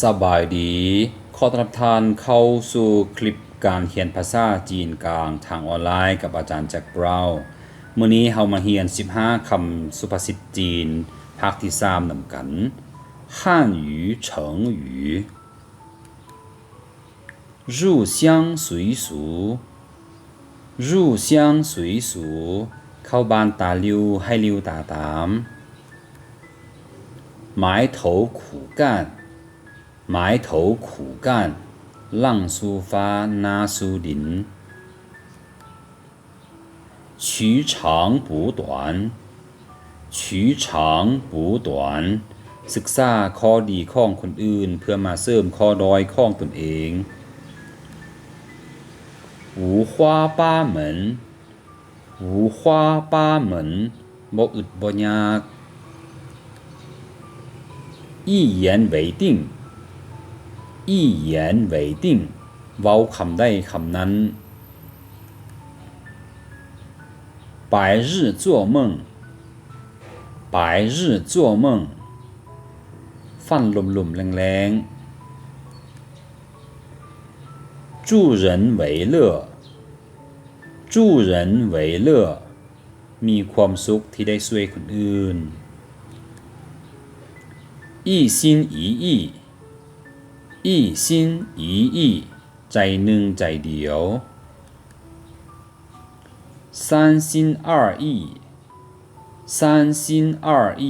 สบายดีขอต้อนรับท่านเข้าสู่คลิปการเรียนภาษาจีนกลางทางออนไลน์กับอาจารย์แจ็คบราวน์มื้อนี้เรามาเรียน15คำสุภาษิตจีนภาคที่3นำกัน汉语成语入乡随俗入乡随俗เข้าบ้านตาลิวให้ลิวตาตาม埋头苦干埋头苦干浪抒发那苏林取长补短取长补短ศึกษาข้อดีของคนอื่นเพื่อมาเสริมข้อด้อยของตนเอง五花八门五花八门บ่อึดบ่ยาก一言为定一言为定เว้าคำได้คำนั้น白日做梦白日做梦ฟันลมๆแรงๆ助人为乐助人为乐มีความสุขที่ได้ช่วยคนอื่น一心一意一心一意ใจหนึ่งใจเดียว三心二意三心二意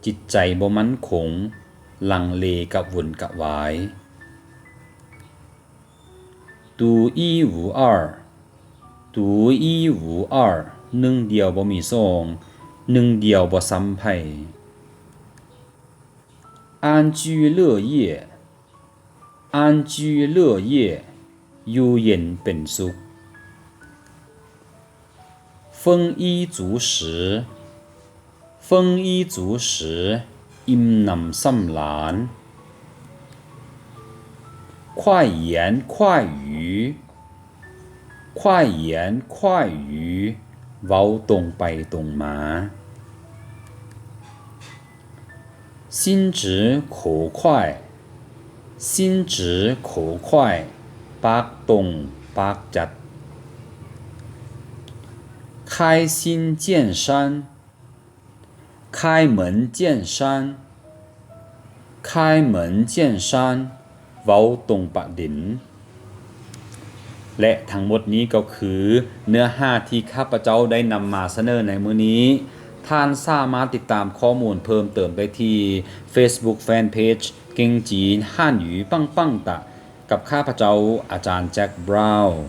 จิตใจบ่มั่นคงลังเลกะวนกะวาย独一无二独一无二หนึ่งเดียวบ่มีสองหนึ่งเดียวบ่ซ้ำไผ安居乐业安居乐业อยู่เย็นเป็นสุข丰衣足食丰衣足食อิ่มหนำซ้ำหลาน快言快语快言快语เว้าตรงไปตรงมา心直口快心直口快ปากตรงปากจัด开心见山开门见山开门见山เว้าตรงประเด็นและทั้งหมดนี้ก็คือเนื้อหาที่ข้าพเจ้าได้นำมาเสนอในมื้อนี้ท่านสามารถติดตามข้อมูลเพิ่มเติมได้ที่ Facebook Fanpage เก่งจีนฮั่นหยูปังปังตะกับข้าพเจ้าอาจารย์แจ็คบราวน์